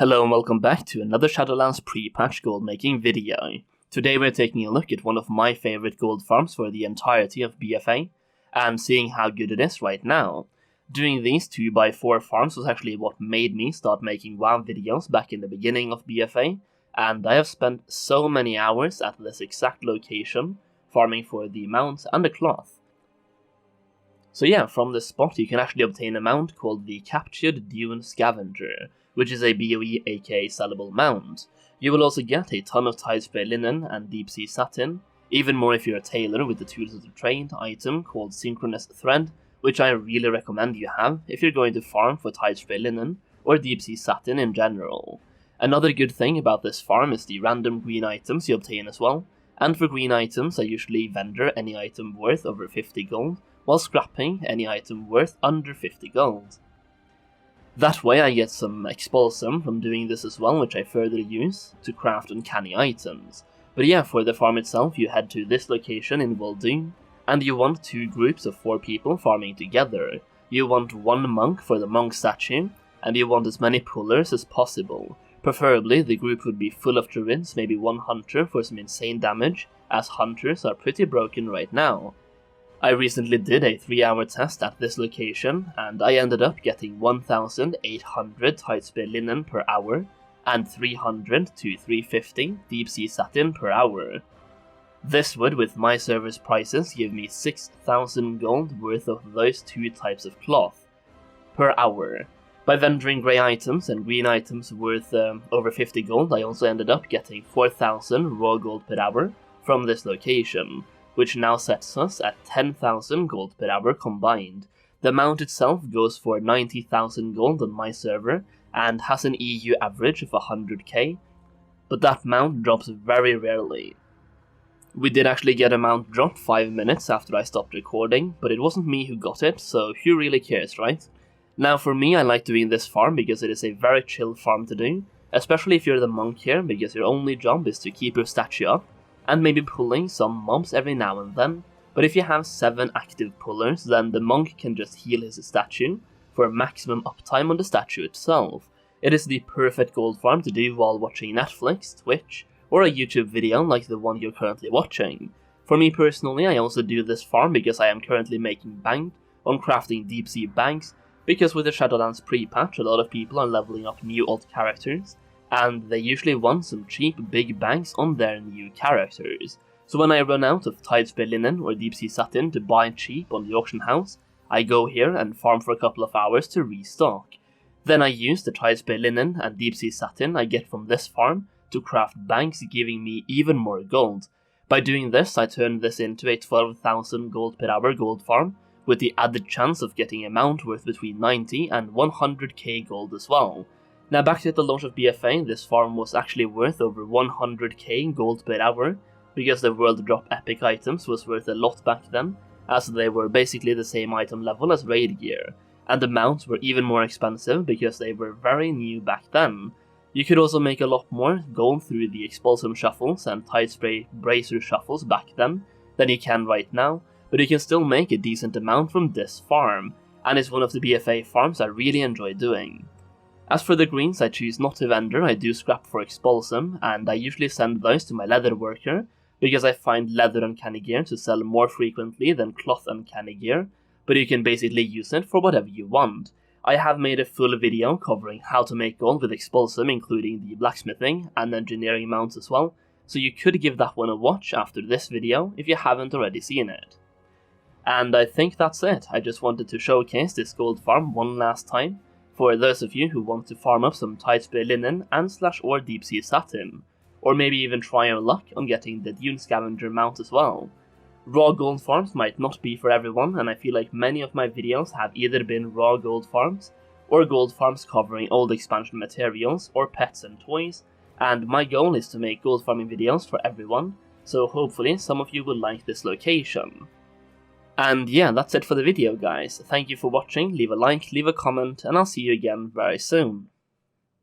Hello and welcome back to another Shadowlands Pre-Patch gold making video. Today we're taking a look at one of my favorite gold farms for the entirety of BFA, and seeing how good it is right now. Doing these 2x4 farms was actually what made me start making WoW videos back in the beginning of BFA, and I have spent so many hours at this exact location, farming for the mount and the cloth. So yeah, from this spot you can actually obtain a mount called the Captured Dune Scavenger, which is a BoE aka sellable mount. You will also get a ton of Tidespray linen and deep sea satin, even more if you're a tailor with the tools of the trade item called Synchronous Thread, which I really recommend you have if you're going to farm for Tidespray linen or deep sea satin in general. Another good thing about this farm is the random green items you obtain as well, and for green items I usually vendor any item worth over 50 gold, while scrapping any item worth under 50 gold. That way I get some expulsum from doing this as well, which I further use to craft uncanny items. But yeah, for the farm itself you head to this location in Vol'dun, and you want 2 groups of 4 people farming together. You want 1 monk for the monk statue, and you want as many pullers as possible. Preferably the group would be full of druids, maybe 1 hunter for some insane damage, as hunters are pretty broken right now. I recently did a 3-hour test at this location, and I ended up getting 1,800 Tidespray linen per hour, and 300 to 350 deep sea satin per hour. This would, with my server's prices, give me 6,000 gold worth of those 2 types of cloth per hour. By vendoring grey items and green items worth over 50 gold, I also ended up getting 4,000 raw gold per hour from this location, which now sets us at 10,000 gold per hour combined. The mount itself goes for 90,000 gold on my server, and has an EU average of 100k, but that mount drops very rarely. We did actually get a mount drop 5 minutes after I stopped recording, but it wasn't me who got it, so who really cares, right? Now for me, I like doing this farm because it is a very chill farm to do, especially if you're the monk here, because your only job is to keep your statue up, and maybe pulling some mobs every now and then. But if you have 7 active pullers, then the monk can just heal his statue for maximum uptime on the statue itself. It is the perfect gold farm to do while watching Netflix, Twitch, or a YouTube video like the one you're currently watching. For me personally, I also do this farm because I am currently making bank on crafting deep sea banks, because with the Shadowlands pre-patch a lot of people are leveling up new old characters, and they usually want some cheap big banks on their new characters. So when I run out of Tidespray linen or deep sea satin to buy cheap on the auction house, I go here and farm for a couple of hours to restock. Then I use the Tidespray linen and deep sea satin I get from this farm to craft banks, giving me even more gold. By doing this, I turn this into a 12,000 gold per hour gold farm, with the added chance of getting a mount worth between 90 and 100k gold as well. Now back at the launch of BFA, this farm was actually worth over 100k gold per hour, because the world drop epic items was worth a lot back then, as they were basically the same item level as raid gear, and the mounts were even more expensive because they were very new back then. You could also make a lot more gold through the expulsum shuffles and Tidespray bracer shuffles back then than you can right now, but you can still make a decent amount from this farm, and it's one of the BFA farms I really enjoy doing. As for the greens I choose not to vendor, I do scrap for expulsum, and I usually send those to my leather worker, because I find leather uncanny gear to sell more frequently than cloth uncanny gear, but you can basically use it for whatever you want. I have made a full video covering how to make gold with expulsum, including the blacksmithing and engineering mounts as well, so you could give that one a watch after this video if you haven't already seen it. And I think that's it. I just wanted to showcase this gold farm one last time, for those of you who want to farm up some Tidespray linen and /or deep sea satin, or maybe even try your luck on getting the Dune Scavenger mount as well. Raw gold farms might not be for everyone, and I feel like many of my videos have either been raw gold farms, or gold farms covering old expansion materials or pets and toys, and my goal is to make gold farming videos for everyone, so hopefully some of you will like this location. And yeah, that's it for the video guys. Thank you for watching, leave a like, leave a comment, and I'll see you again very soon.